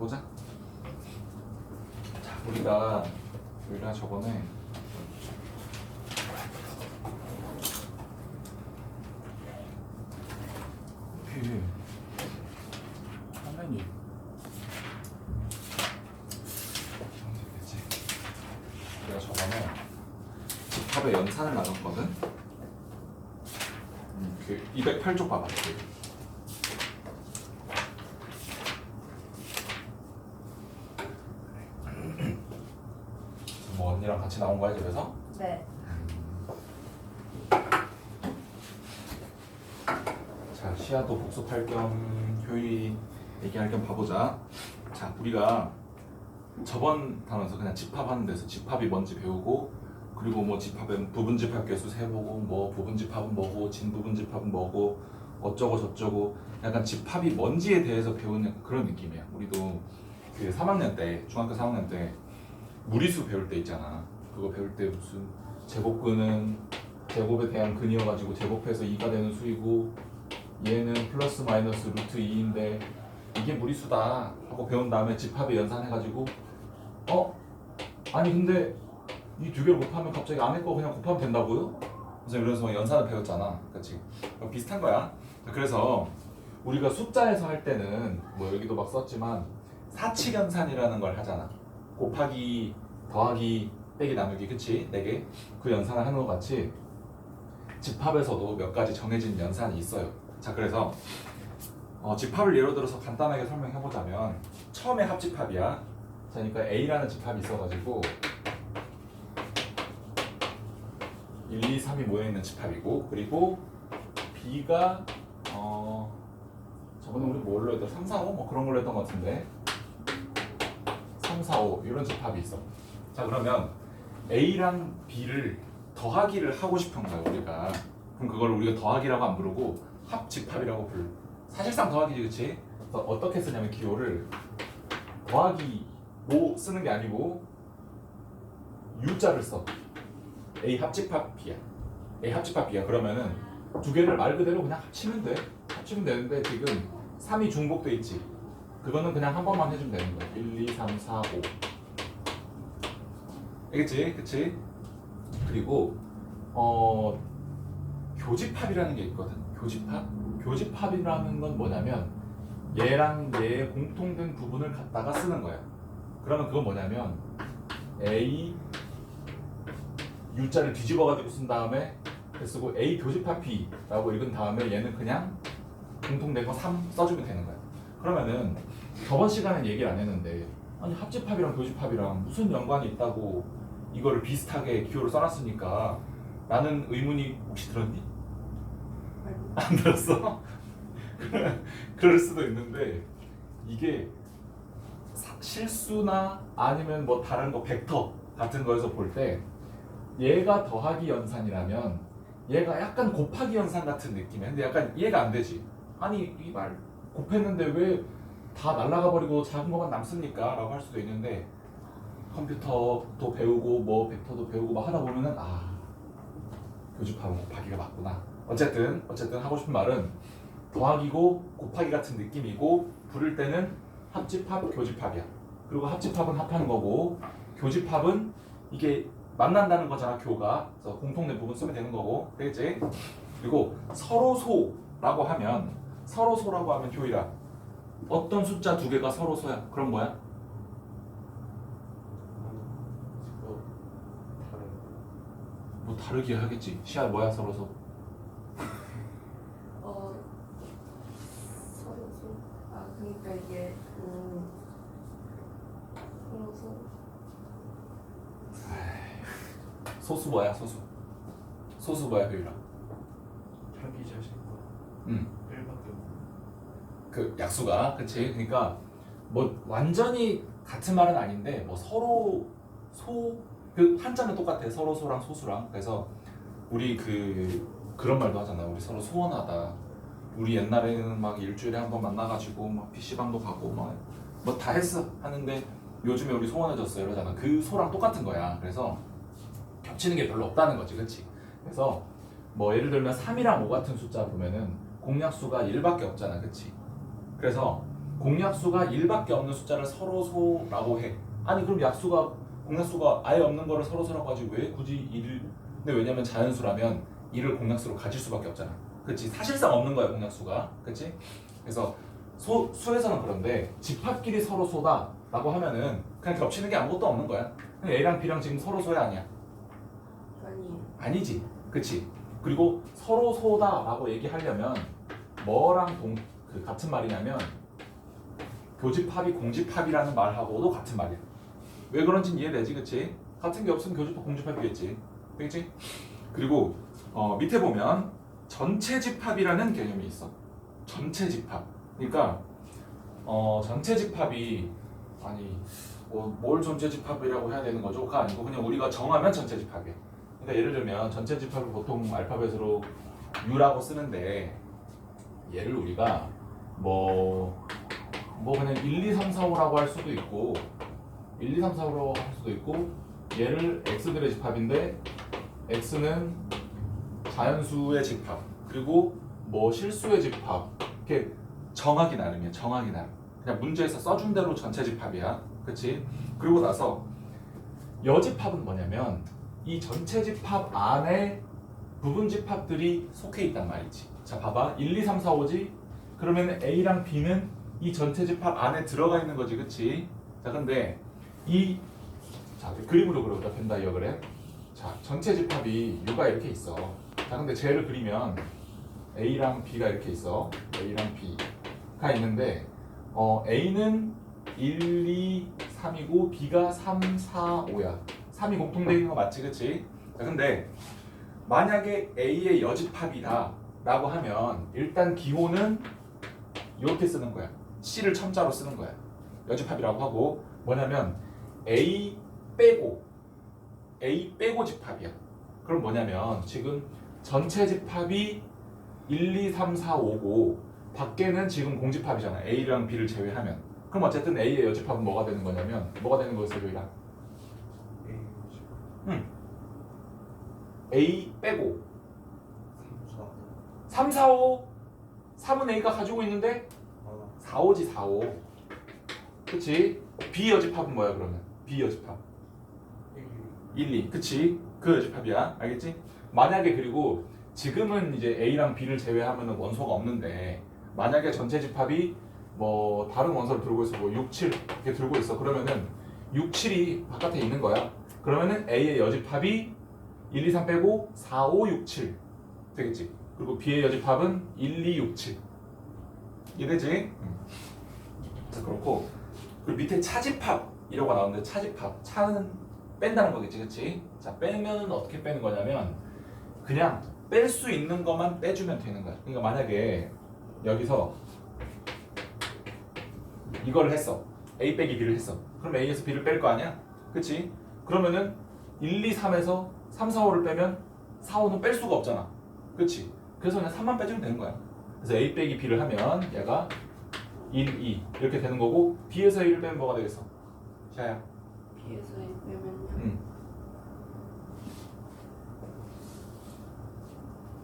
보자. 자, 우리가 저번에 이렇게 화면이 되지. 우리가 저번에 집합의 연산을 나눴거든. 그 208쪽 봐봐. 뭐 언니랑 같이 나온 거야 집에서? 네. 자, 시야도 복습할 겸 효율이 얘기할 겸 봐보자. 자, 우리가 저번 단원에서 그냥 집합하는 데서 집합이 뭔지 배우고, 그리고 뭐 집합은 부분집합 계수 세보고, 뭐 부분집합은 뭐고, 진부분집합은 뭐고, 어쩌고 저쩌고, 약간 집합이 뭔지에 대해서 배우는 그런 느낌이야. 우리도 그 3학년 때, 중학교 3학년 때 무리수 배울 때 있잖아. 그거 배울 때 무슨 제곱근은 제곱에 대한 근이어가지고 제곱해서 2가 되는 수이고, 얘는 플러스 마이너스 루트 2인데 이게 무리수다 하고 배운 다음에 집합에 연산해가지고 아니 근데 이 두 개를 곱하면 갑자기 안에 거 그냥 곱하면 된다고요? 그래서 연산을 배웠잖아. 그치? 비슷한 거야. 그래서 우리가 숫자에서 할 때는 뭐 여기도 막 썼지만 사칙연산이라는 걸 하잖아. 곱하기, 더하기, 빼기, 나누기, 그치? 4개 그 연산을 하는 것 같이 집합에서도 몇 가지 정해진 연산이 있어요. 자, 그래서 집합을 예로 들어서 간단하게 설명해보자면 처음에 합집합이야. 자, 그러니까 A라는 집합이 있어가지고 1, 2, 3이 모여있는 집합이고, 그리고 B가 저번에 우리 뭘로 했더라? 3, 4, 5? 뭐 그런 걸로 했던 것 같은데 3, 4, 5 이런 집합이 있어. 자, 그러면 A랑 B를 더하기를 하고 싶은 거야 우리가. 그럼 그걸 우리가 더하기라고 안 부르고 합집합이라고 불러. 사실상 더하기지, 그치? 그래서 어떻게 쓰냐면 기호를 더하기로 쓰는 게 아니고 U자를 써. A 합집합 B야. A 합집합 B야. 그러면은 두 개를 말 그대로 그냥 합치면 돼. 합치면 되는데 지금 3이 중복돼 있지. 그거는 그냥 한 번만 해주면 되는 거야. 1, 2, 3, 4, 5. 알겠지? 그치? 그리고 교집합이라는 게 있거든. 교집합? 교집합이라는 건 뭐냐면 얘랑 얘의 공통된 부분을 갖다가 쓰는 거야. 그러면 그건 뭐냐면 A U자를 뒤집어가지고 쓴 다음에 쓰고 A 교집합 B라고 읽은 다음에 얘는 그냥 공통된 거 3 써주면 되는 거야. 그러면은 저번 시간엔 얘기를 안 했는데 아니 합집합이랑 교집합이랑 무슨 연관이 있다고 이거를 비슷하게 기호를 써놨으니까 라는 의문이 혹시 들었니? 안 들었어? 그럴 수도 있는데 이게 실수나 아니면 뭐 다른 거 벡터 같은 거에서 볼 때 얘가 더하기 연산이라면 얘가 약간 곱하기 연산 같은 느낌이야. 근데 약간 이해가 안 되지. 아니 이 말 곱했는데 왜 다 날아가 버리고 작은 것만 남습니까? 라고 할 수도 있는데 컴퓨터도 배우고 뭐 벡터도 배우고 막 하다 보면은 교집합은 곱하기가 맞구나. 어쨌든 하고 싶은 말은 더하기고 곱하기 같은 느낌이고 부를 때는 합집합, 교집합이야. 그리고 합집합은 합하는 거고 교집합은 이게 만난다는 거잖아, 교가. 그래서 공통된 부분 쓰면 되는 거고, 되겠지? 그리고 서로소라고 하면 교이라 어떤 숫자 두 개가 서로소야. 그럼 뭐야? 뭐 다르게 하겠지. 시야 뭐야 서로소? 서로소. 그러니까 이게 서로소. 소수 뭐야 소수? 소수 뭐야 효율아? 자기 자신과 1밖에 없는 그 약수가, 그치? 그러니까 뭐 완전히 같은 말은 아닌데 뭐 서로 그 한자는 똑같아. 서로소랑 소수랑. 그래서 우리 그런 말도 하잖아. 우리 서로 소원하다. 우리 옛날에는 막 일주일에 한 번 만나가지고 막 PC방도 가고 막 뭐 다 했어 하는데 요즘에 우리 소원해졌어 이러잖아. 그 소랑 똑같은 거야. 그래서 겹치는 게 별로 없다는 거지, 그치? 그래서 뭐 예를 들면 3이랑 5 같은 숫자 보면은 공약수가 1밖에 없잖아, 그치? 그래서 공약수가 1밖에 없는 숫자를 서로소라고 해. 아니 그럼 공약수가 아예 없는 거를 서로소라고 하지 왜 굳이 1을? 근데 왜냐면 자연수라면 1을 공약수로 가질 수밖에 없잖아. 그렇지? 사실상 없는 거야 공약수가. 그렇지? 그래서 수에서는 그런데 집합끼리 서로소다라고 하면은 그냥 겹치는 게 아무것도 없는 거야. 그냥 A랑 B랑 지금 서로소야 아니야? 아니 아니지. 그치? 그리고 서로소다라고 얘기하려면 뭐랑 같은 말이냐면 교집합이 공집합이라는 말하고도 같은 말이야. 왜 그런지 이해되지, 그치? 같은 게 없으면 교집합, 공집합이겠지. 그치? 그리고 밑에 보면 전체 집합이라는 개념이 있어. 전체 집합. 그러니까 전체 집합이 아니 뭘 전체 집합이라고 해야 되는 거죠? 그가 아니고 그냥 우리가 정하면 전체 집합이야. 그러니까 예를 들면 전체 집합을 보통 알파벳으로 U라고 쓰는데 얘를 우리가 뭐 그냥 1, 2, 3, 4, 5라고 할 수도 있고 1, 2, 3, 4, 5라고 할 수도 있고 얘를 X들의 집합인데 X는 자연수의 집합 그리고 뭐 실수의 집합 이렇게 정하기 나름이야. 정하기 나름. 그냥 문제에서 써준 대로 전체 집합이야. 그치? 그리고 나서 여집합은 뭐냐면 이 전체 집합 안에 부분 집합들이 속해 있단 말이지. 자 봐봐 1, 2, 3, 4, 5지? 그러면 A랑 B는 이 전체 집합 안에 들어가 있는 거지. 그치? 자 근데 자 그림으로 그려보자. 벤 다이어그램. 자 전체 집합이 U가 이렇게 있어. 자 근데 쟤를 그리면 A랑 B가 이렇게 있어. A랑 B가 있는데 A는 1, 2, 3이고 B가 3, 4, 5야. 3이 공통되어 있는 거 맞지? 그치? 자 근데 만약에 A의 여집합이다 라고 하면 일단 기호는 이렇게 쓰는 거야. C를 첨자로 쓰는 거야. 여집합이라고 하고 뭐냐면 A 빼고 집합이야. 그럼 뭐냐면 지금 전체 집합이 1, 2, 3, 4, 5고 밖에는 지금 공집합이잖아. A랑 B를 제외하면. 그럼 어쨌든 A의 여집합은 뭐가 되는 거냐면 뭐가 되는 거였어, 여기랑? A 빼고 3, 4, 5 3은 A가 가지고 있는데 4, 5지 4, 5 그치? B 여집합은 뭐야 그러면? B 여집합 1, 2 그치? 그 여집합이야 알겠지? 만약에 그리고 지금은 이제 A랑 B를 제외하면 원소가 없는데 만약에 전체 집합이 뭐 다른 원소를 들고 있어 뭐 6, 7 이렇게 들고 있어 그러면은 6, 7이 바깥에 있는 거야 그러면은 A의 여집합이 1, 2, 3 빼고 4, 5, 6, 7 되겠지? 그리고 B의 여집합은 1, 2, 6, 7 이해되지? 그래서 그렇고 그리고 밑에 차집합이라고 나오는데 차집합 차는 뺀다는 거겠지 그치? 자 빼면 어떻게 빼는 거냐면 그냥 뺄 수 있는 것만 빼주면 되는 거야 그러니까 만약에 여기서 이거를 했어 A 빼기 B를 했어 그럼 A에서 B를 뺄 거 아니야? 그치? 그러면은 1, 2, 3에서 3, 4, 5를 빼면 4, 5는 뺄 수가 없잖아 그치? 그래서 그냥 3만 빼주면 되는 거야 그래서 A 빼기 B를 하면 얘가 1, 2 이렇게 되는 거고 B에서 1을 빼면 뭐가 되겠어? 샤야 B에서 1 빼면요?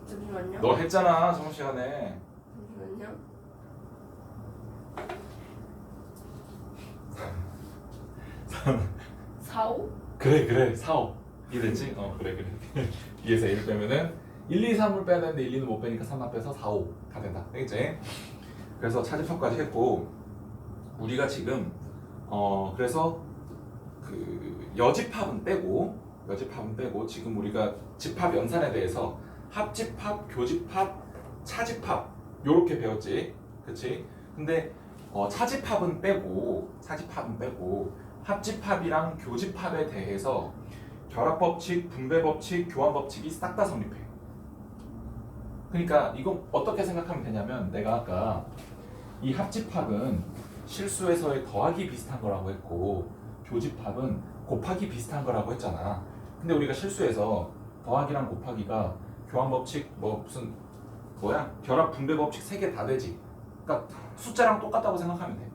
잠시만요. 너 했잖아 저번 시간에 잠시만요. 4, 5? 그래 4, 5 이해됐지? 그래 B에서 1을 빼면은 1, 2, 3을 빼야 되는데 1, 2는 못 빼니까 3만 빼서 4, 5 다 된다 알겠지? 그래서 차집합까지 했고 우리가 지금 그래서 그 여집합은 빼고 지금 우리가 집합 연산에 대해서 합집합, 교집합, 차집합 요렇게 배웠지 그치? 근데 차집합은 빼고 합집합이랑 교집합에 대해서 결합법칙, 분배법칙, 교환법칙이 싹 다 성립해 그러니까 이거 어떻게 생각하면 되냐면 내가 아까 이 합집합은 실수에서의 더하기 비슷한 거라고 했고 교집합은 곱하기 비슷한 거라고 했잖아 근데 우리가 실수에서 더하기랑 곱하기가 교환법칙 결합 분배법칙 3개 다 되지 그러니까 숫자랑 똑같다고 생각하면 돼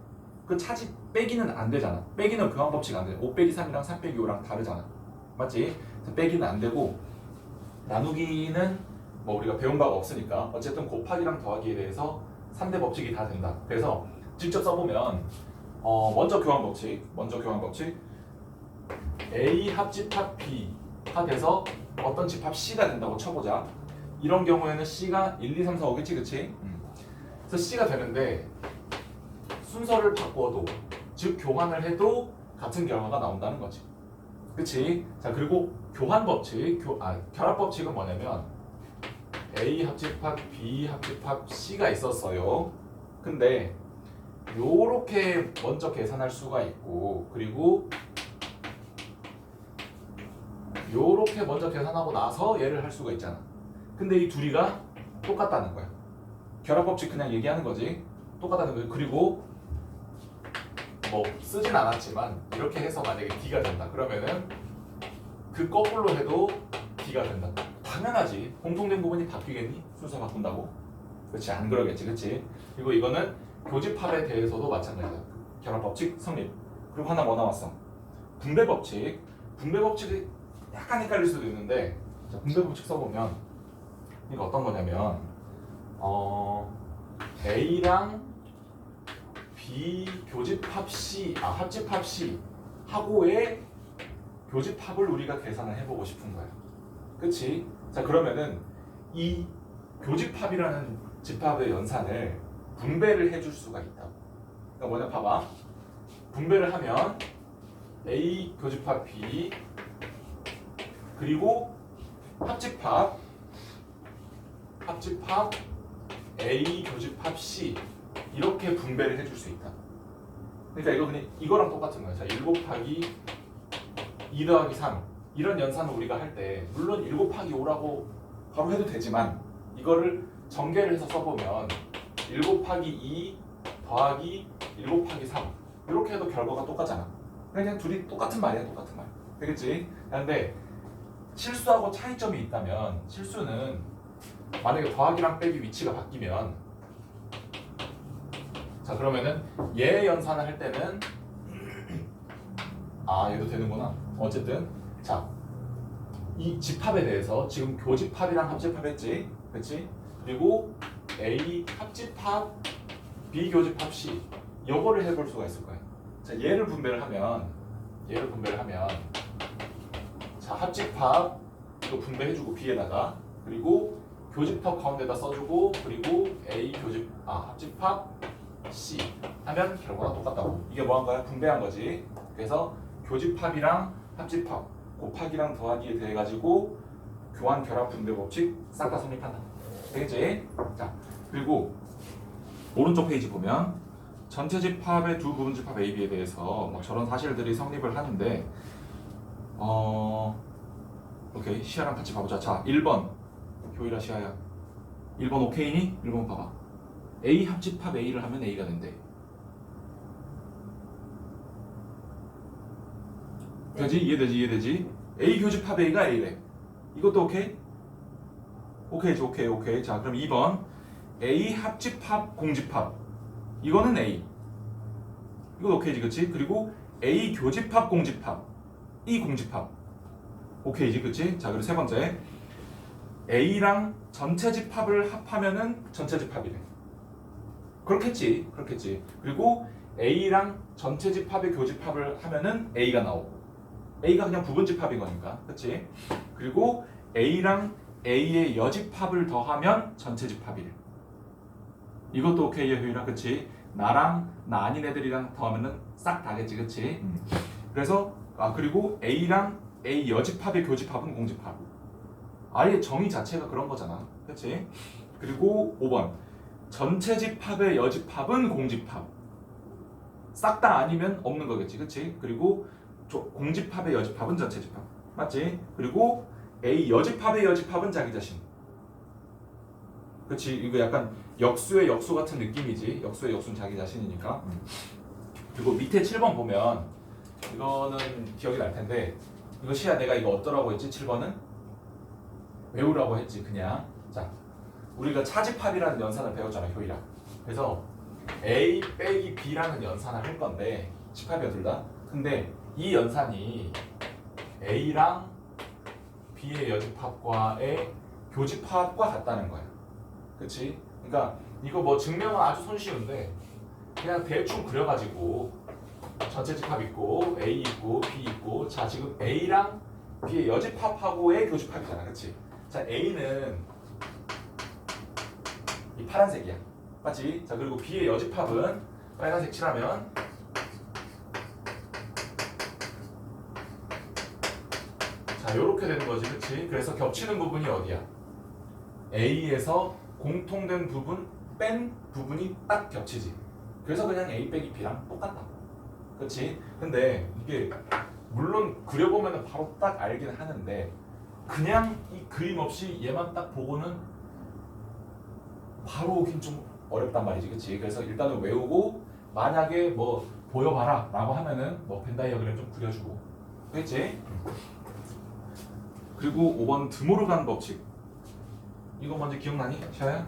그 차집 빼기는 안 되잖아 빼기는 교환법칙 안 돼 5 빼기 3이랑 3 빼기 5랑 다르잖아 맞지? 빼기는 안 되고 나누기는 뭐 우리가 배운 바가 없으니까 어쨌든 곱하기랑 더하기에 대해서 3대 법칙이 다 된다 그래서 직접 써보면 먼저 교환 법칙 A 합집합 B가 돼서 어떤 집합 C가 된다고 쳐보자. 이런 경우에는 C가 1, 2, 3, 4, 5겠지 그치? 그래서 C가 되는데 순서를 바꿔도 즉 교환을 해도 같은 결과가 나온다는 거지 그치? 자 그리고 교환 법칙, 결합 법칙은 뭐냐면 A 합집합 B 합집합 C가 있었어요. 근데 요렇게 먼저 계산할 수가 있고 그리고 요렇게 먼저 계산하고 나서 얘를 할 수가 있잖아. 근데 이 둘이가 똑같다는 거야. 결합 법칙 그냥 얘기하는 거지. 똑같다는 거예요. 그리고 뭐 쓰진 않았지만 이렇게 해서 만약에 D가 된다 그러면은 그 거꾸로 해도 D가 된다. 당연하지. 공통된 부분이 바뀌겠니? 순서 바꾼다고? 그렇지 안 그러겠지 그렇지. 그리고 이거는 교집합에 대해서도 마찬가지다. 결합 법칙 성립. 그리고 하나 뭐 나왔어? 분배 법칙. 분배 법칙이 약간 헷갈릴 수도 있는데 자, 분배 법칙 써보면 이거 어떤 거냐면 A랑 B 교집합 C 합집합 C 하고의 교집합을 우리가 계산을 해보고 싶은 거야. 그치? 자 그러면은 이 교집합이라는 집합의 연산을 분배를 해줄 수가 있다고. 그러니까 뭐냐 봐봐. 분배를 하면 A 교집합 B 그리고 합집합 A 교집합 C 이렇게 분배를 해줄 수 있다. 그러니까 이거 그냥 이거랑 똑같은 거야. 자, 1 곱하기 2 더하기 3 이런 연산을 우리가 할 때 물론 1 곱하기 5라고 바로 해도 되지만 이거를 전개를 해서 써보면 1 곱하기 2 더하기 1 곱하기 3 이렇게 해도 결과가 똑같잖아. 그냥 둘이 똑같은 말이야. 똑같은 말. 되겠지? 그런데 실수하고 차이점이 있다면 실수는 만약에 더하기랑 빼기 위치가 바뀌면 자 그러면은 얘 연산을 할 때는 얘도 되는구나. 어쨌든 자 이 집합에 대해서 지금 교집합이랑 합집합 했지 그치? 그리고 A 합집합 B 교집합 C 요거를 해볼 수가 있을 거야. 자 얘를 분배를 하면 자 합집합 이거 분배해주고 B에다가 그리고 교집합 가운데다 써주고 그리고 A 합집합 C 하면 결과가 똑같다고. 이게 뭐한 거야? 분배한 거지. 그래서 교집합이랑 합집합 곱하기랑 더하기에 대해 가지고 교환 결합 분배 법칙 싹 다 성립한다. 되겠지? 자 그리고 오른쪽 페이지 보면 전체 집합의 두 부분 집합 A, B에 대해서 뭐 저런 사실들이 성립을 하는데 오케이 시아랑 같이 봐보자. 자 1번 효이라 시아야 1번 오케이니? 1번 봐봐. A 합집합 A를 하면 A가 된대. 되지? 이해되지? A 교집합 A가 A래. 이것도 오케이? 오케이. 자 그럼 2번 A 합집합 공집합 이거는 A. 이건 오케이지 그치? 그리고 A 교집합 공집합 이 공집합 오케이지 그치? 자 그리고 세 번째 A랑 전체 집합을 합하면은 전체 집합이래. 그렇겠지. 그리고 A랑 전체 집합의 교집합을 하면은 A가 나오고 A가 그냥 부분 집합인 거니까 그치? 그리고 A랑 A의 여집합을 더하면 전체 집합이래. 이것도 오케이야 효율아 그치? 나랑 나 아닌 애들이랑 더하면은 싹 다겠지 그치? 그래서 그리고 A랑 A 여집합의 교집합은 공집합. 아예 정의 자체가 그런 거잖아 그치? 그리고 5번 전체 집합의 여집합은 공집합. 싹 다 아니면 없는 거겠지 그치? 그리고 공집합의 여집합은 전체 집합 맞지? 그리고 A 여집합의 여집합은 자기 자신. 그치? 이거 약간 역수의 역수 같은 느낌이지. 역수의 역수는 자기 자신이니까. 그리고 밑에 7번 보면 이거는 기억이 날 텐데 이거 시야 내가 이거 어떠라고 했지? 7번은 외우라고 했지 그냥. 자 우리가 차집합이라는 연산을 배웠잖아 효이라. 그래서 A 빼기 B라는 연산을 할 건데 집합이야 둘 다. 근데 이 연산이 A랑 B의 여집합과의 교집합과 같다는 거야. 그치? 그러니까 이거 뭐 증명은 아주 손쉬운데 그냥 대충 그려가지고 전체 집합 있고 A 있고 B 있고 자 지금 A랑 B의 여집합하고의 교집합이잖아, 그렇지? 자 A는 이 파란색이야, 맞지? 자 그리고 B의 여집합은 빨간색 칠하면 자 요렇게 되는 거지, 그렇지? 그래서 겹치는 부분이 어디야? A에서 공통된 부분 뺀 부분이 딱 겹치지. 그래서 그냥 A 빼기 B랑 똑같다, 그렇지? 근데 이게 물론 그려보면 바로 딱 알긴 하는데 그냥 이 그림 없이 얘만 딱 보고는 바로 오긴 좀 어렵단 말이지, 그렇지? 그래서 일단은 외우고 만약에 뭐 보여봐라 라고 하면은 뭐 벤 다이어그램 좀 그려주고, 그렇지? 그리고 5번 드모르간 법칙, 이거 먼저 기억나니? 샤야?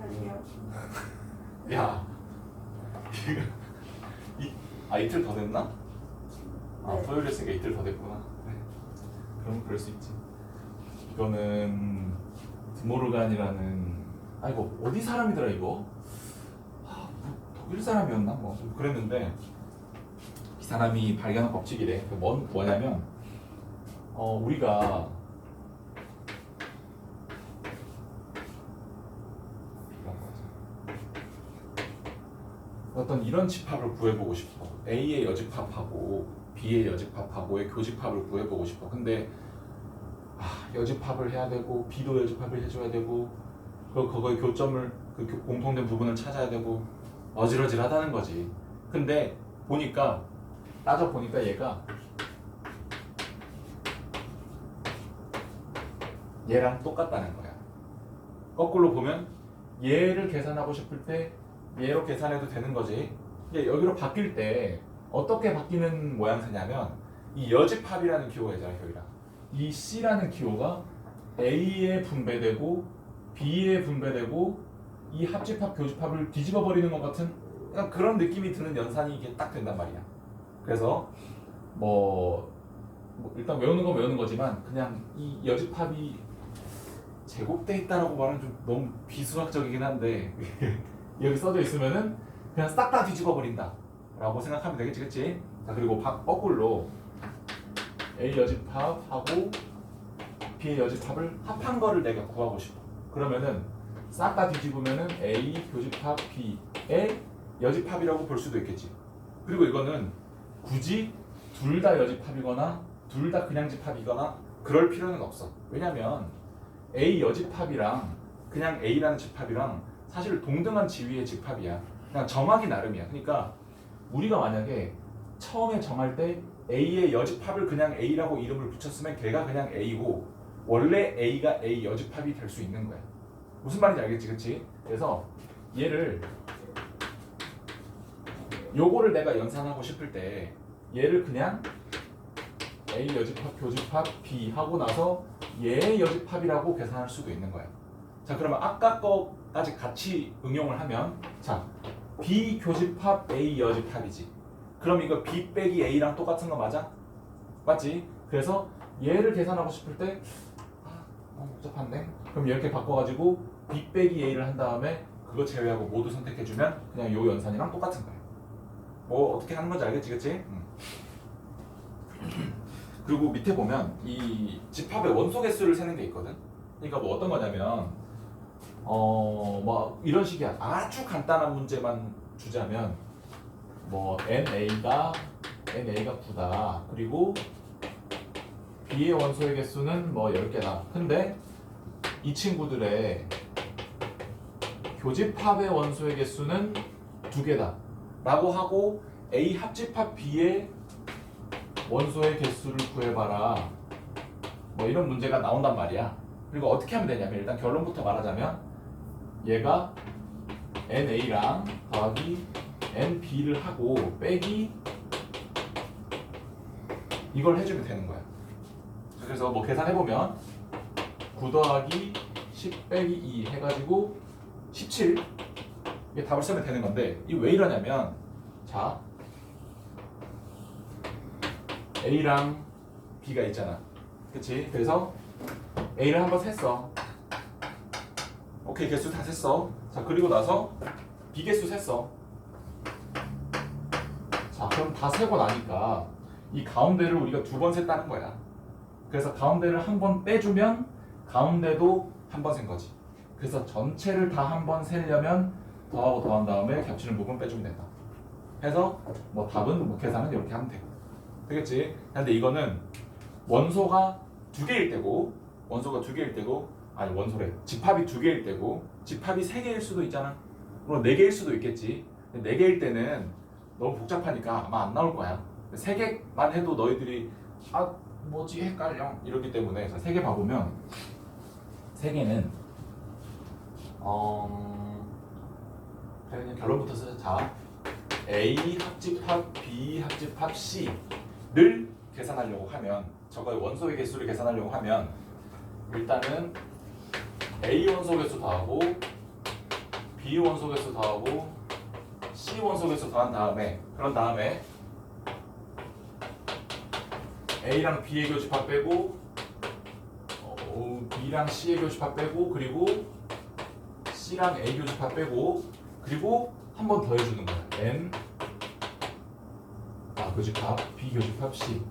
아니요. 야 이틀 더 됐나? 아 네. 토요일에 이틀 더 됐구나. 네. 그럼 그럴 수 있지. 이거는 드모르간이라는 이거 어디 사람이더라 이거? 뭐 독일 사람이었나? 뭐 그랬는데 이 사람이 발견한 법칙이래. 뭐냐면 우리가 어떤 이런 집합을 구해보고 싶어. A의 여집합하고 B의 여집합하고의 교집합을 구해보고 싶어. 근데 여집합을 해야 되고 B도 여집합을 해줘야 되고 그거의 교점을 공통된 부분을 찾아야 되고 어질어질하다는 거지. 근데 따져보니까 얘가 얘랑 똑같다는 거야. 거꾸로 보면 얘를 계산하고 싶을 때 얘로 계산해도 되는 거지. 이게 여기로 바뀔 때 어떻게 바뀌는 모양새냐면 이 여집합이라는 기호가 있잖아, 여기랑. 이 C라는 기호가 A에 분배되고 B에 분배되고 이 합집합, 교집합을 뒤집어 버리는 것 같은 그런 느낌이 드는 연산이 이게 딱 된단 말이야. 그래서 뭐 일단 외우는 건 외우는 거지만 그냥 이 여집합이 제곱돼 있다라고 말하면 좀 너무 비수학적이긴 한데 여기 써져 있으면은 그냥 싹 다 뒤집어 버린다 라고 생각하면 되겠지, 그치? 자 그리고 거꾸로 A 여집합하고 B의 여집합을 합한 거를 내가 구하고 싶어. 그러면은 싹 다 뒤집으면은 A 교집합 B의 여집합이라고 볼 수도 있겠지. 그리고 이거는 굳이 둘 다 여집합이거나 둘 다 그냥 집합이거나 그럴 필요는 없어. 왜냐면 A 여집합이랑 그냥 A라는 집합이랑 사실 동등한 지위의 집합이야. 그냥 정하기 나름이야. 그러니까 우리가 만약에 처음에 정할 때 A의 여집합을 그냥 A라고 이름을 붙였으면 걔가 그냥 A고 원래 A가 A 여집합이 될 수 있는 거야. 무슨 말인지 알겠지, 그치? 그래서 요거를 내가 연산하고 싶을 때 얘를 그냥 A 여집합, 교집합, B 하고 나서 얘의 여집합이라고 계산할 수도 있는 거야. 자 그러면 아까 거까지 같이 응용을 하면 자 B 교집합 A 여집합이지. 그럼 이거 B 빼기 A랑 똑같은 거 맞아? 맞지? 그래서 얘를 계산하고 싶을 때 복잡한데? 그럼 이렇게 바꿔가지고 B 빼기 A를 한 다음에 그거 제외하고 모두 선택해주면 그냥 요 연산이랑 똑같은 거야. 뭐 어떻게 하는 건지 알겠지, 그치? 그리고 밑에 보면 이 집합의 원소 개수를 세는 게 있거든. 그러니까 뭐 어떤 거냐면 뭐 이런 식이야. 아주 간단한 문제만 주자면 뭐 NA가 9다. 그리고 B의 원소의 개수는 뭐 10개다. 근데 이 친구들의 교집합의 원소의 개수는 2개다. 라고 하고 A 합집합 B의 원소의 개수를 구해봐라. 뭐 이런 문제가 나온단 말이야. 그리고 어떻게 하면 되냐면 일단 결론부터 말하자면 얘가 NA랑 더하기 NB를 하고 빼기 이걸 해주면 되는 거야. 그래서 뭐 계산해보면 9 더하기 10 빼기 2 해가지고 17 이게 답을 쓰면 되는 건데 이게 왜 이러냐면 자 A랑 B가 있잖아, 그치? 그래서 A를 한번 셌어. 오케이, 개수 다 셌어. 자 자, 그리고 나서 비계수 셌어. 자, 그럼 다 세고 나니까 이 가운데를 우리가 두 번 셌다는 거야. 그래서 가운데를 한 번 빼주면 가운데도 한 번 센 거지. 그래서 전체를 다 한 번 세려면 더하고 더한 다음에 겹치는 부분 빼주면 된다. 해서 뭐 답은 뭐 계산은 이렇게 하면 되고. 되겠지? 근데 이거는 원소가 두 개일 때고, 아니 원소래. 집합이 두 개일 때고, 집합이 세 개일 수도 있잖아. 물론 네 개일 수도 있겠지. 근데 네 개일 때는 너무 복잡하니까 아마 안 나올 거야. 세 개만 해도 너희들이 아 뭐지 헷갈려 이러기 때문에 자, 세 개 봐보면 세 개는 그냥 결론부터 쓰자. 자, A 합집합 B 합집합 C를 계산하려고 하면 저거의 원소의 개수를 계산하려고 하면 일단은 A 원소 개수 더하고 B 원소 개수 더하고 C 원소 개수 더한 다음에 그런 다음에 A랑 B의 교집합 빼고 B랑 C의 교집합 빼고 그리고 C랑 A 교집합 빼고 그리고 한 번 더 해주는 거야. N 교집합 B 교집합 C.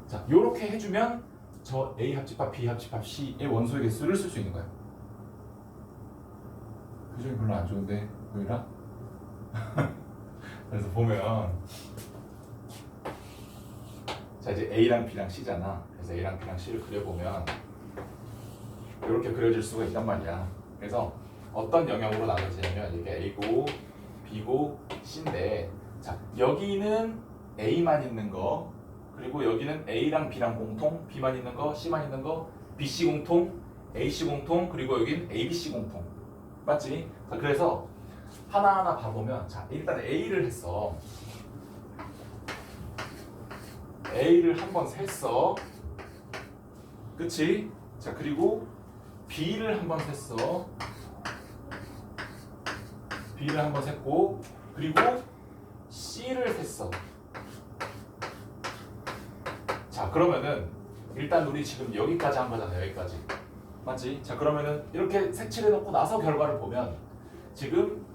자, 요렇게 해주면 저 A 합집합 B 합집합 C의 원소의 개수를 쓸 수 있는 거야. 표정이 별로 안 좋은데 보이라? 그래서 보면 자 이제 A랑 B랑 C잖아. 그래서 A랑 B랑 C를 그려보면 이렇게 그려질 수가 있단 말이야. 그래서 어떤 영역으로 나눠지냐면 이게 A고 B고 C인데 자 여기는 A만 있는 거 그리고 여기는 A랑 B랑 공통 B만 있는 거 C만 있는 거 BC 공통 AC 공통 그리고 여긴 ABC 공통 맞지? 자, 그래서 하나하나 봐보면 자 일단 A를 했어. A를 한번 셌어. 그치? 자 그리고 B를 한번 셌어. B를 한번 셌고 그리고 C를 셌어. 자 그러면은 일단 우리 지금 여기까지 한 거잖아. 여기까지 맞지? 자 그러면은 이렇게 색칠해 놓고 나서 결과를 보면 지금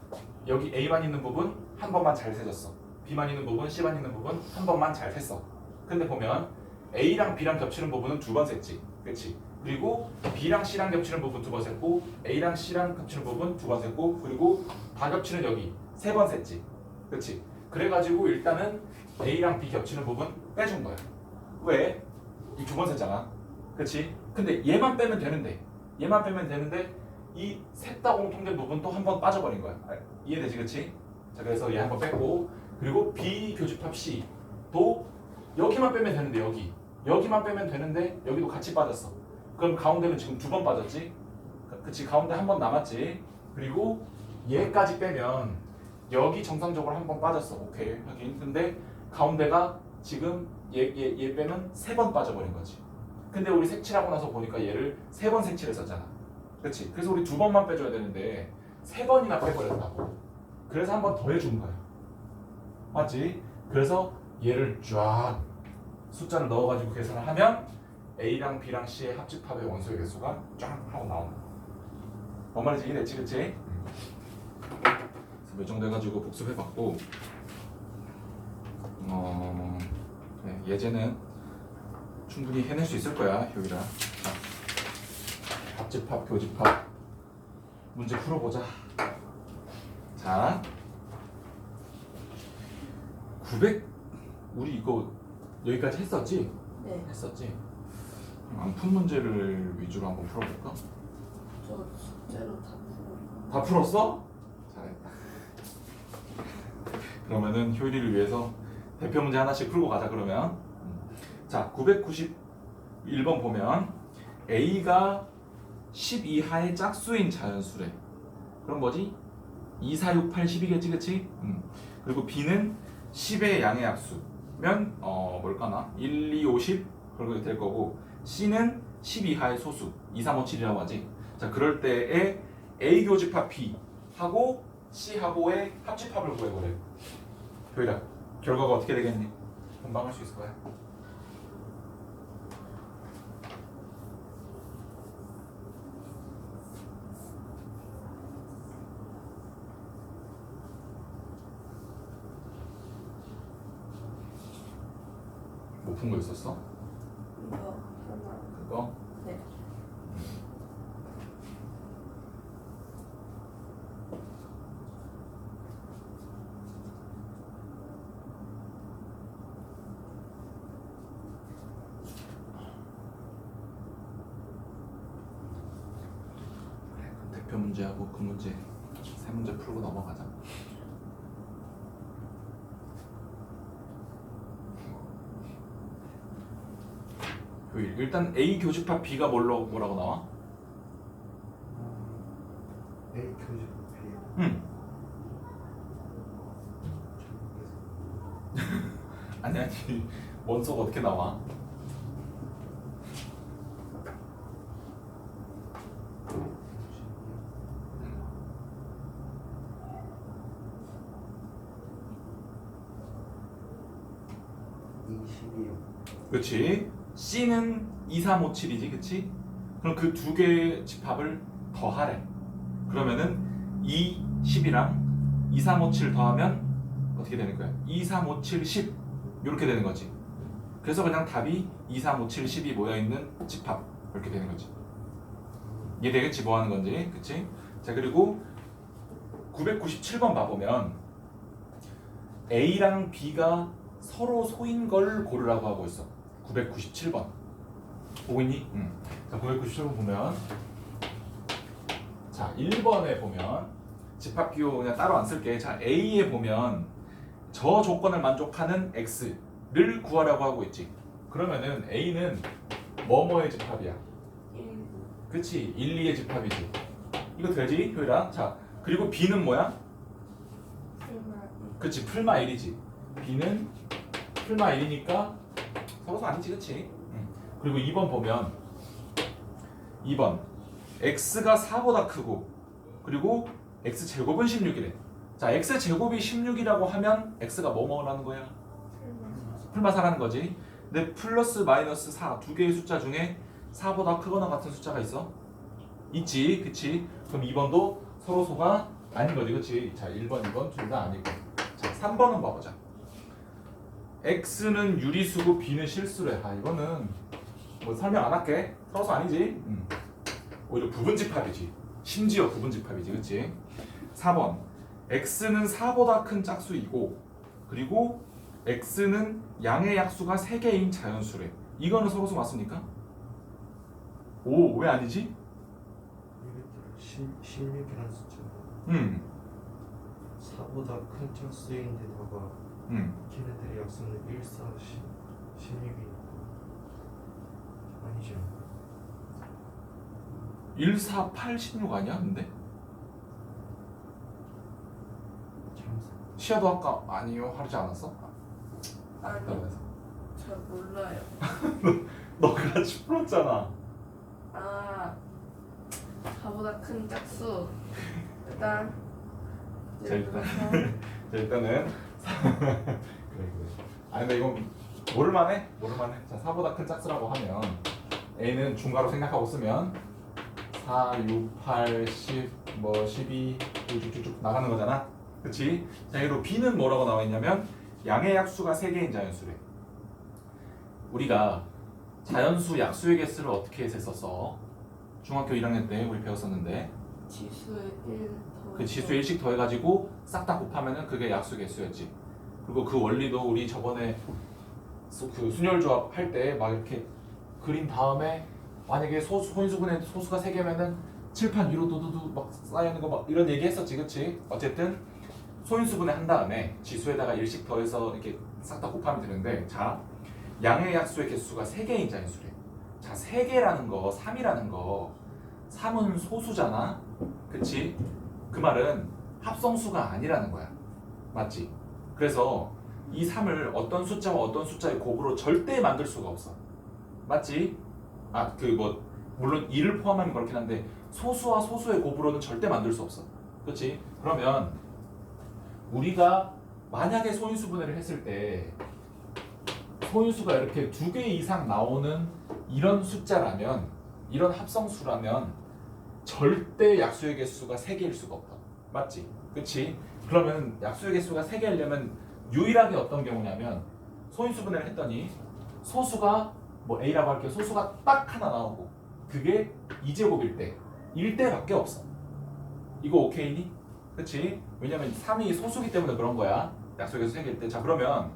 여기 A만 있는 부분 한 번만 잘 세졌어. B만 있는 부분, C만 있는 부분 한 번만 잘 셌어. 근데 보면 A랑 B랑 겹치는 부분은 두 번 셌지. 그치? 그리고 B랑 C랑 겹치는 부분 두 번 셌고 A랑 C랑 겹치는 부분 두 번 셌고 그리고 다 겹치는 여기 세 번 셌지. 그치? 그래가지고 일단은 A랑 B 겹치는 부분 빼준 거야. 왜? 이 두 번 셌잖아. 그치? 근데 얘만 빼면 되는데 이 셋 다 공통된 부분 또 한 번 빠져버린 거야. 이해되지? 그치? 자 그래서 얘 한 번 뺐고 그리고 B 교집합 C도 여기만 빼면 되는데 여기만 빼면 되는데 여기도 같이 빠졌어. 그럼 가운데는 지금 두 번 빠졌지? 그치? 가운데 한 번 남았지? 그리고 얘까지 빼면 여기 정상적으로 한 번 빠졌어. 오케이 하긴. 근데 가운데가 지금 얘 빼면 세 번 빠져버린 거지. 근데 우리 색칠하고 나서 보니까 얘를 세 번 색칠했었잖아. 그치? 그래서 우리 두 번만 빼줘야 되는데 세 번이나 빼버렸다고. 그래서 한 번 더 해준 거야. 맞지? 그래서 얘를 쫙 숫자를 넣어가지고 계산을 하면 A랑 B랑 C의 합집합의 원소의 개수가 쫙 하고 나온다. 뭔 말인지 이해됐지? 그치? 몇 정도 해가지고 복습해봤고 네, 예제는 충분히 해낼 수 있을 거야 효율아. 자, 합집합 교집합 문제 풀어보자. 자 900 우리 이거 여기까지 했었지? 네. 했었지? 안 푼 문제를 위주로 한번 풀어볼까? 저 숙제로 다 풀었어요. 다 풀었어? 잘했다. 그러면은 효율이를 위해서 대표 문제 하나씩 풀고 가자 그러면. 자 991번 보면 A가 10 이하의 짝수인 자연수래. 그럼 뭐지? 2, 4, 6, 8, 10이겠지 그치? 그리고 B는 10의 양의 약수면 뭘까나? 1, 2, 5, 10 그렇게 될 거고 C는 10 이하의 소수 2, 3, 5, 7이라고 하지. 자 그럴 때에 A 교집합 B하고 C하고의 합집합을 구해보래. 효율아 결과가 어떻게 되겠니? 금방 할 수 있을 거야. 뭐 푼 거 있었어? 이거 하나. 그거? 네. 그래, 그럼 대표 문제하고 그 문제 세 문제 풀고 넘어가자. 교일. 일단 A 교집합 B가 뭐라고 나와? A 교집 B. 응. 아니 원소가 어떻게 나와? 그렇지. C는 2, 3, 5, 7이지, 그렇지? 그럼 그 두 개의 집합을 더하래. 그러면은 2, 10이랑 2, 3, 5, 7 더하면 어떻게 되는 거야? 2, 3, 5, 7, 10 이렇게 되는 거지. 그래서 그냥 답이 2, 3, 5, 7, 10이 모여있는 집합 이렇게 되는 거지. 이해되겠지? 뭐 하는 건지, 그치? 자, 그리고 997번 봐보면 A랑 B가 서로 소인 걸 고르라고 하고 있어. 997번 보고 있니? 응. 자, 997번 보면 자 1번에 보면 집합기호 그냥 따로 안 쓸게. 자, A에 보면 저 조건을 만족하는 X를 구하라고 하고 있지. 그러면은 A는 뭐뭐의 집합이야? 1. 그치? 1, 2의 집합이지. 이거 되지? 효율아. 자, 그리고 B는 뭐야? 그치? 풀마 1이지. B는 풀마 1이니까 서로서 아니지, 그치? 그리고 2번 보면 2번 x가 4보다 크고 그리고 x제곱은 16이래. 자, x제곱이 16이라고 하면 x가 뭐 먹으라는 거야? 풀마 4라는 거지. 근데 플러스 마이너스 4 두 개의 숫자 중에 4보다 크거나 같은 숫자가 있어? 있지, 그치? 그럼 2번도 서로소가 아닌 거지, 그치? 자, 1번, 2번 둘 다 아니고. 자, 3번은 봐보자. x는 유리수고 b는 실수래. 아, 이거는 뭐 설명 안 할게. 서로서 아니지. 오히려 부분집합이지. 심지어 부분집합이지, 그치? 4번 x는 4보다 큰 짝수이고 그리고 x는 양의 약수가 3개인 자연수래. 이거는 서로서 맞습니까? 오, 왜 아니지? 16이라는 숫자. 4보다 큰 짝수인데다가 걔네들의 약수는 1, 4, 16이니까 아니죠. 1, 4, 8, 16 아니야, 근데? 참사. 시아도 아까 아니요 하지 않았어? 아니, 그래서 잘 몰라요. 너 같이 풀었잖아. 아, 4보다 큰 짝수. 일단 자, 일단. 자, 일단은 그래. 아, 근데 이건 모를만해. 자, 4보다 큰 짝수라고 하면 A는 중괄호 생각하고 쓰면 4, 6, 8, 10, 뭐 12 쭉쭉쭉 나가는 거잖아. 그치? 자, 그리고 B는 뭐라고 나와 있냐면 양의 약수가 3개인 자연수래. 우리가 자연수 약수의 개수를 어떻게 했었어? 중학교 1학년 때 우리 배웠었는데 지수에 1 더. 그 지수에 1씩 더해가지고 싹 다 곱하면은 그게 약수 개수였지. 그리고 그 원리도 우리 저번에 그 순열조합 할 때 막 이렇게 그린 다음에 만약에 소인수분의 소수가 3개면은 칠판 위로 두두두 막 쌓여있는 거 막 이런 얘기 했었지, 그치? 어쨌든 소인수분해 한 다음에 지수에다가 1씩 더해서 이렇게 싹 다 곱하면 되는데, 자, 양의 약수의 개수가 3개인 자연수래. 자, 3개라는 거, 3이라는 거, 3은 소수잖아, 그치? 그 말은 합성수가 아니라는 거야, 맞지? 그래서 이 3을 어떤 숫자와 어떤 숫자의 곱으로 절대 만들 수가 없어, 맞지? 아, 그 뭐 물론 2를 포함하면 그렇긴 한데 소수와 소수의 곱으로는 절대 만들 수 없어, 그렇지? 그러면 우리가 만약에 소인수분해를 했을 때 소인수가 이렇게 2개 이상 나오는 이런 숫자라면, 이런 합성수라면 절대 약수의 개수가 3개일 수가 없다, 맞지? 그치? 그러면 약수의 개수가 3개이려면 유일하게 어떤 경우냐면 소인수분해를 했더니 소수가 뭐 A라고 할게요. 소수가 딱 하나 나오고 그게 2제곱일 때 1대밖에 없어. 이거 오케이니? 그치? 왜냐면 3이 소수기 때문에 그런 거야. 약속에서 생길 때. 자 그러면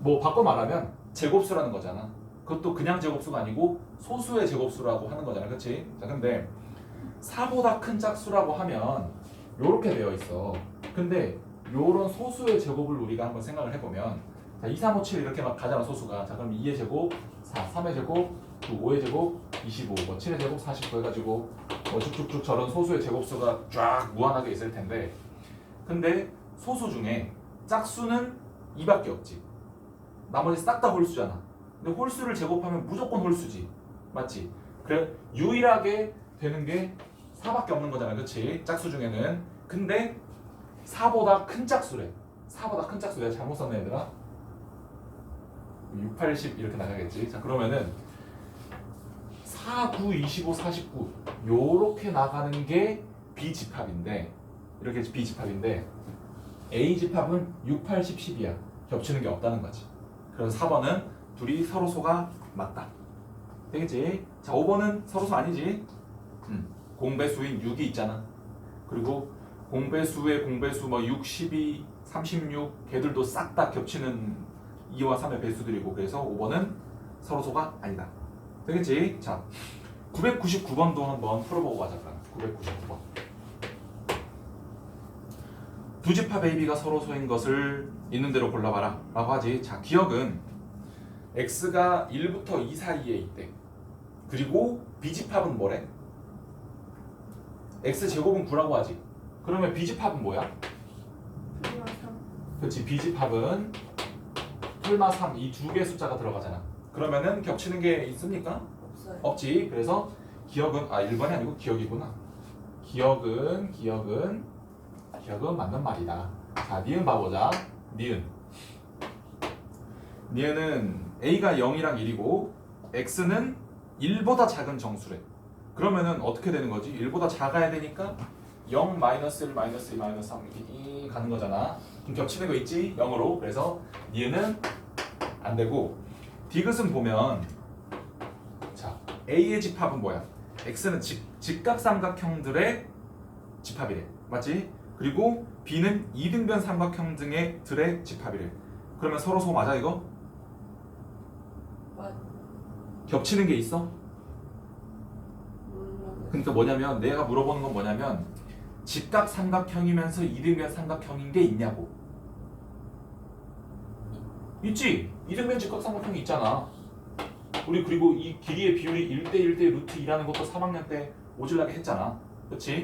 뭐 바꿔 말하면 제곱수라는 거잖아. 그것도 그냥 제곱수가 아니고 소수의 제곱수라고 하는 거잖아. 그치? 자 근데 4보다 큰 짝수라고 하면 요렇게 되어 있어. 근데 요런 소수의 제곱을 우리가 한번 생각을 해보면 자 2, 3, 5, 7 이렇게 막 가잖아 소수가. 자 그럼 2의 제곱, 4, 3의 제곱, 5의 제곱, 25, 뭐 7의 제곱, 49 해가지고 뭐 쭉쭉쭉 저런 소수의 제곱수가 쫙 무한하게 있을 텐데 근데 소수 중에 짝수는 2밖에 없지. 나머지 싹 다 홀수잖아. 근데 홀수를 제곱하면 무조건 홀수지. 맞지? 그래 유일하게 되는 게 4밖에 없는 거잖아. 그치? 짝수 중에는. 근데 4보다 큰 짝수래. 4보다 큰 짝수. 내가 잘못 썼네 얘들아. 6, 8, 10 이렇게 나가겠지. 자 그러면은 4, 9, 25, 49 요렇게 나가는 게 B집합인데 이렇게 B집합인데 A집합은 6, 8, 10, 10이야. 겹치는 게 없다는 거지. 그래서 4번은 둘이 서로소가 맞다. 되겠지? 자 5번은 서로소 아니지? 공배수인 6이 있잖아. 그리고 공배수의 공배수 뭐 6, 12, 36 걔들도 싹 다 겹치는 2와 3의 배수들이고 그래서 5번은 서로소가 아니다. 되겠지? 자 999번도 한번 풀어보고 가자. 999번. 두 집합 AB가 서로소인 것을 있는 대로 골라봐라 라고 하지. 자 기억은 X가 1부터 2 사이에 있대. 그리고 B집합은 뭐래? X제곱은 9라고 하지. 그러면 B집합은 뭐야? 틀마 3. 그렇지. B집합은 틀마 3 이 두 개의 숫자가 들어가잖아. 그러면은 겹치는 게 있습니까? 없어요. 없지. 그래서 기억은 1번이 아니고 기억이구나. 기억은 맞는 말이다. 자 니은 봐보자. 니은은 A가 0이랑 1이고 X는 1보다 작은 정수래. 그러면은 어떻게 되는 거지? 1보다 작아야 되니까 0, 마이너스 1, 마이너스 2, 마이너스 3 이렇게 가는 거잖아. 그럼 겹치는 거 있지? 0으로. 그래서 니은은 안 되고 디귿은 보면 자 A의 집합은 뭐야? X는 직각삼각형들의 집합이래. 맞지? 그리고 B는 이등변 삼각형 등의 들의 집합이래. 그러면 서로소 맞아 이거? 맞. 겹치는 게 있어? 모르겠어요. 그러니까 뭐냐면 내가 물어보는 건 뭐냐면 직각삼각형이면서 이등변 삼각형인 게 있냐고. 있지? 이등변 직각삼각형이 있잖아. 우리 그리고 이 길이의 비율이 1대 1대 루트 2라는 것도 3학년 때 오질나게 했잖아. 그렇지?